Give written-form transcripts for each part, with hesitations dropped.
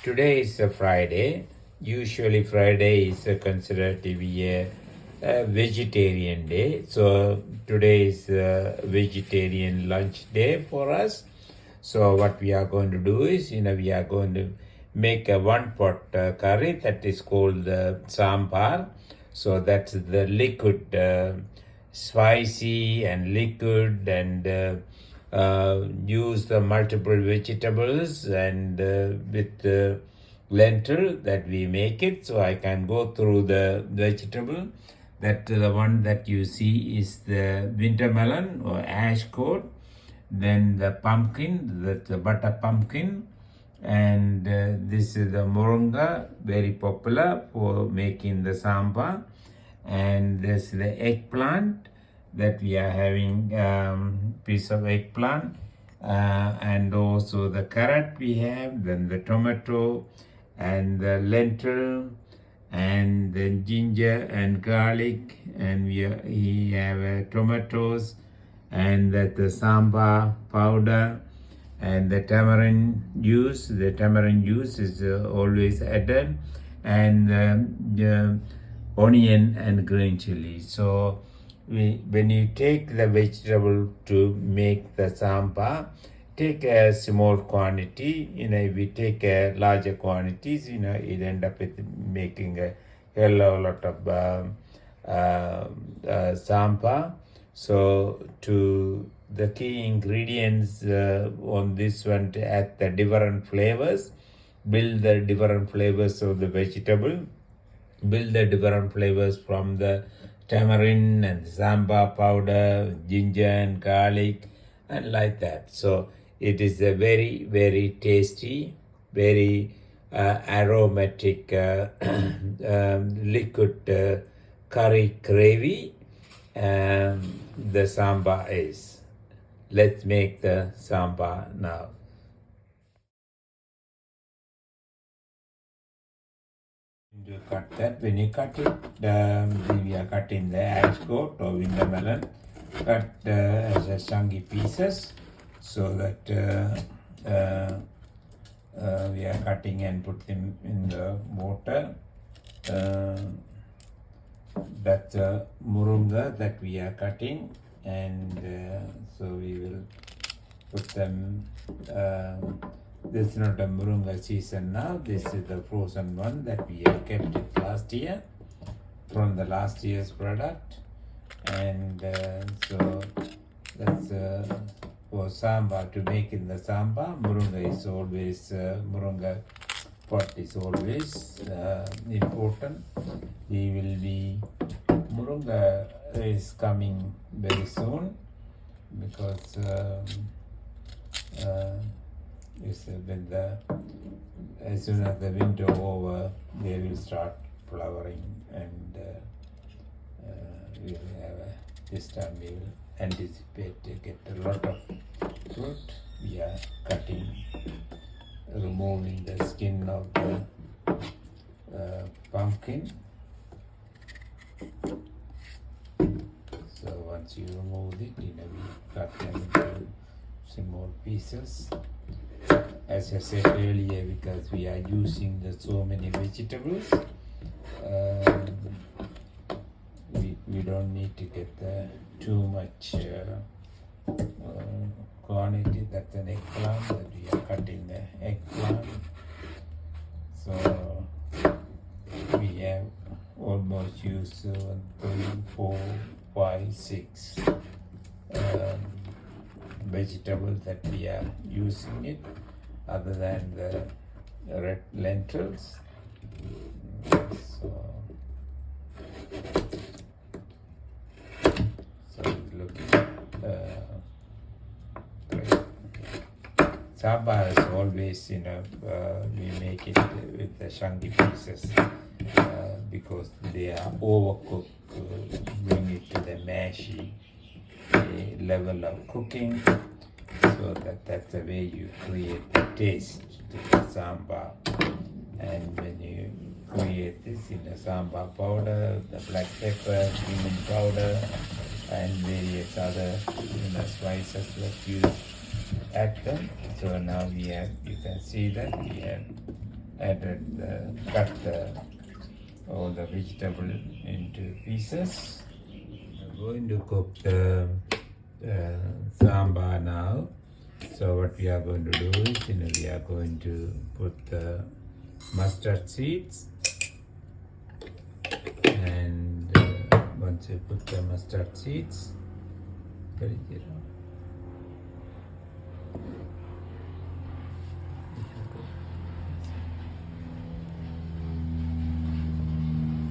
today is a Friday. Usually Friday is considered to be a vegetarian day. So today is a vegetarian lunch day for us. So what we are going to do is, we are going to make a one pot curry that is called the Saambaar. So that's the liquid, spicy and liquid, and use the multiple vegetables and with the lentil that we make it. So I can go through the vegetable. That the one that you see is the winter melon or ash coat, then the pumpkin, the butter pumpkin, and this is the moringa, very popular for making the sambar, and this is the eggplant that we are having, piece of eggplant, and also the carrot we have, then the tomato and the lentil, and then ginger and garlic, and we have tomatoes, and that the sambar powder, and the tamarind juice. The tamarind juice is always added, and onion and green chili. So when you take the vegetable to make the sambar, take a small quantity. If we take a larger quantities, it end up with making a hell of a lot of sambar. So the key ingredients on this one to add the different flavors, build the different flavors of the vegetable, build the different flavors from the tamarind and sambar powder, ginger and garlic, and like that. So it is a very, very tasty, very aromatic liquid curry gravy. The sambar is. Let's make the sambar now. To cut that, when you cut it, we are cutting the ash coat or winter melon, cut as a chunky pieces, so that we are cutting and put them in the water. That's a moringa that we are cutting, and so we will put them. This is not a moringa season now. This is the frozen one that we have kept it last year from the last year's product, and so that's for sambar, to make in the sambar. Moringa is always moringa pot is always important. We will be moringa is coming very soon, because as soon as the winter over, they will start flowering, and we will have this time we will anticipate to get a lot of fruit. We are cutting, removing the skin of the pumpkin. So once you remove it, we cut them into small pieces. As I said earlier, because we are using so many vegetables, we don't need to get too much quantity. That's an eggplant that we are cutting the eggplant. So we have almost used 3, 4, 5, 6 vegetables that we are using it, other than the red lentils. So it's looking great. Saambar is always, we make it with the chunky pieces because they are overcooked, bring it to the mashy level of cooking, so that's the way you create the taste to the sambar. And when you create this in the sambar powder, the black pepper, cumin powder, and various other spices that you add them. So now we have, you can see that we have cut all the vegetable into pieces. I'm going to cook the sambar now. So what we are going to do is, we are going to put the mustard seeds, and once you put the mustard seeds, so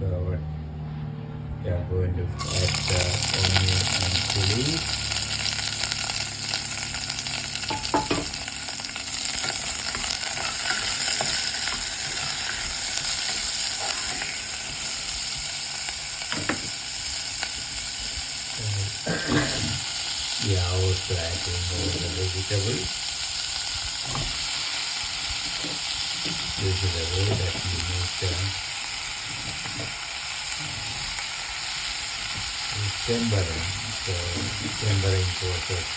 what we are going to add the onion and chili. We are also adding all the vegetables. This is the way that we make the tempering. So tempering process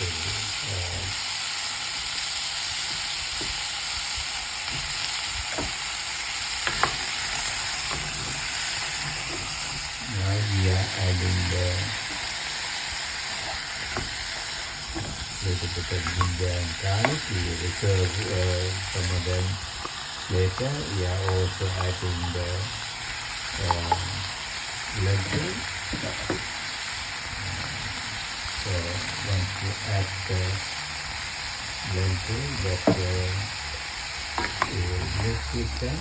now we are adding the little bit of ginger and garlic. We will reserve some of them later. We are also adding the lentil. So once you add the lentil, that you will mix with them.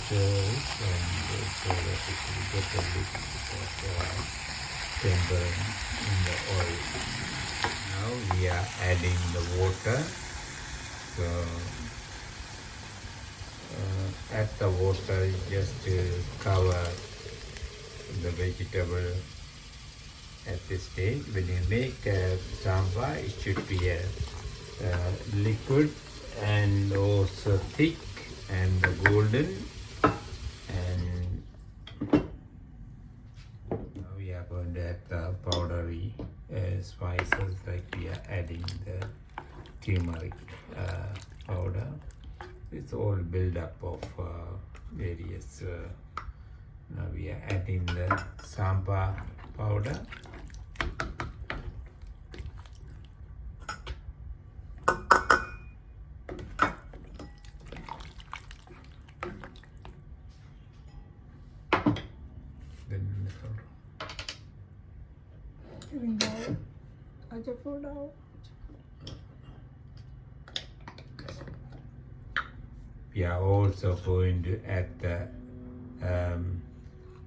So that it will get a little bit of tempering in the oil. Now we are adding the water. So add the water just to cover the vegetable at this stage. When you make sambar, it should be a liquid and also thick and golden. And now we are going to add the powdery spices, like we are adding the turmeric powder. It's all build up of various. Now we are adding the saambaar powder. We are also going to add the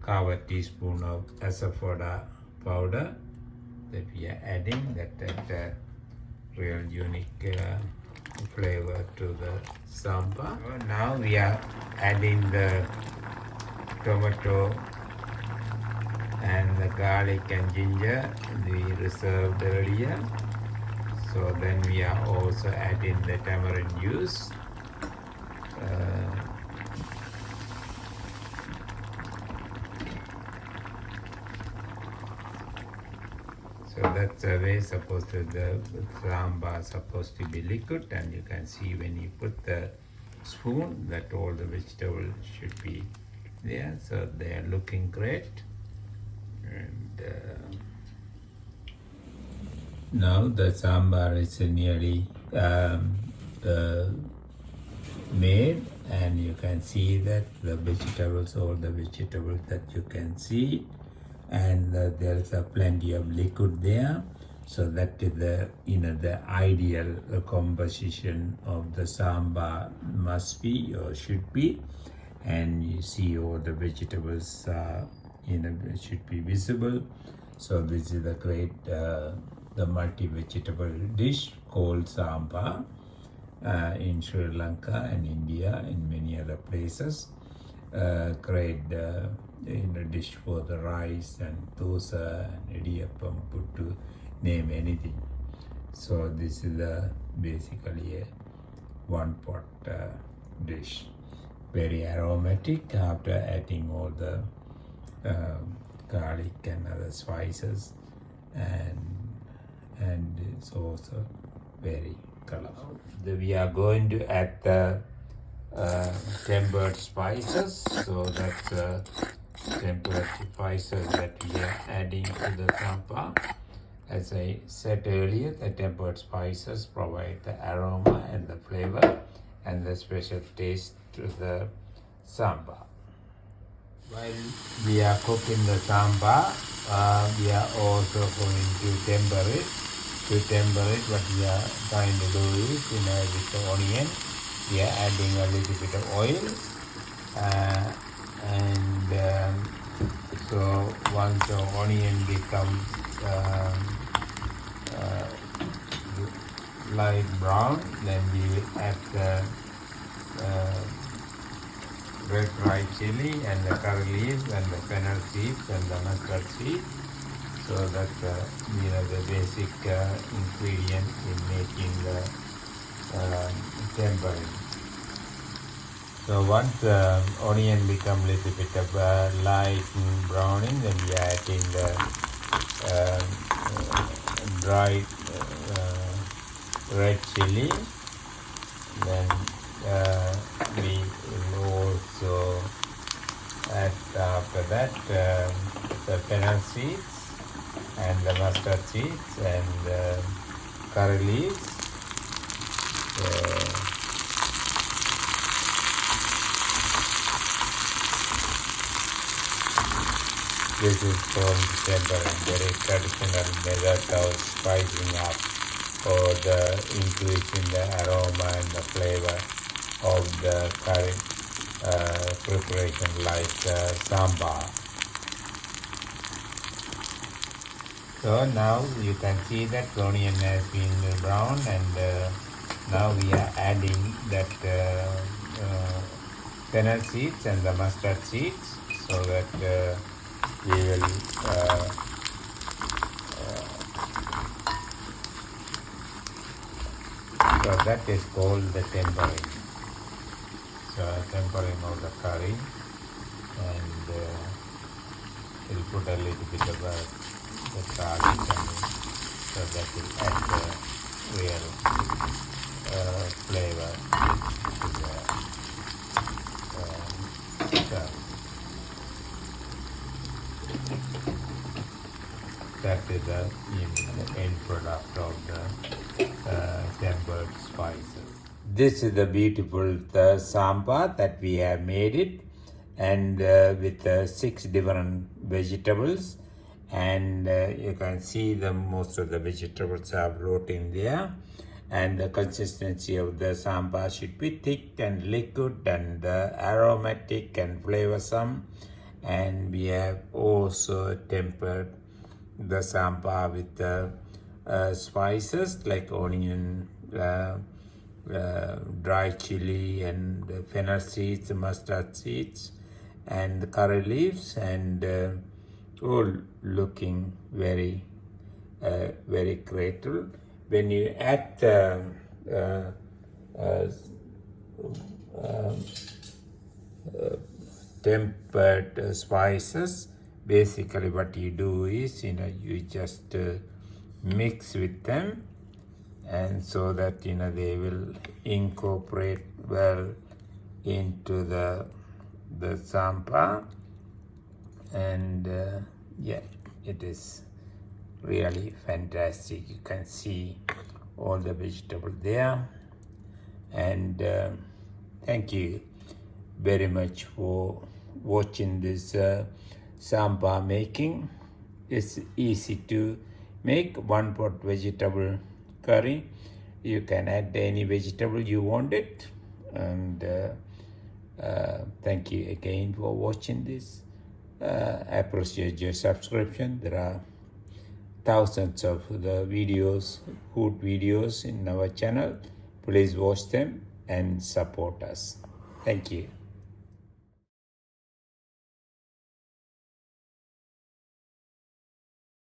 half teaspoon of asafoetida powder that we are adding. That real unique flavor to the saambar. So now we are adding the tomato and the garlic and ginger we reserved earlier. So then we are also adding the tamarind juice. So that's the way supposed to the saambar supposed to be liquid, and you can see when you put the spoon that all the vegetables should be there. So they are looking great. And now the saambar is nearly made, and you can see that the vegetables, all the vegetables that you can see, and there is a plenty of liquid there. So that is the the ideal composition of the saambar must be or should be. And you see all the vegetables should be visible. So this is the great the multi-vegetable dish called saambar in Sri Lanka and India and many other places. Great dish for the rice and dosa and idiyappam, put to name anything. So this is basically a one pot dish, very aromatic after adding all the garlic and other spices, and it's also very colorful. We are going to add the tempered spices. So that's tempered spices that we are adding to the saambar. As I said earlier, the tempered spices provide the aroma and the flavor and the special taste to the saambar. While we are cooking the saambar, we are also going to temper it. To temper it, what we are trying to do is, with the onion, we are adding a little bit of oil. So once the onion becomes light brown, then we will add the red dry chili and the curry leaves and the fennel seeds and the mustard seeds. So that's the basic ingredient in making the tempering. So once the onion become little bit of light browning, then we are adding the dry red chili. Then we will also add after that the fennel seeds and the mustard seeds and curry leaves. This is called tempering, very traditional method of spicing up or the increasing the aroma and the flavor of the curry preparation like saambar. So now you can see that onion has been brown, and now we are adding that fennel seeds and the mustard seeds, so that we will so that is called the tempering. So tempering of the curry, and we'll put a little bit of the garlic and so that will add the real flavor to the curry. That is the end product of the tempered spices. This is the beautiful saambar that we have made it, and with 6 different vegetables, and you can see the most of the vegetables are floating there, and the consistency of the saambar should be thick and liquid and aromatic and flavorsome. And we have also tempered the saambar with the spices like onion, dry chili, and fennel seeds, mustard seeds, and the curry leaves, and all looking very very grateful. When you add tempered spices, basically what you do is, you just mix with them, and so that they will incorporate well into the saambar, and yeah, it is really fantastic. You can see all the vegetables there, and thank you very much for watching this saambar making. It's easy to make. 1 pot vegetable curry. You can add any vegetable you wanted, and thank you again for watching this. I appreciate your subscription. There are thousands of the videos, food videos in our channel. Please watch them and support us. Thank you.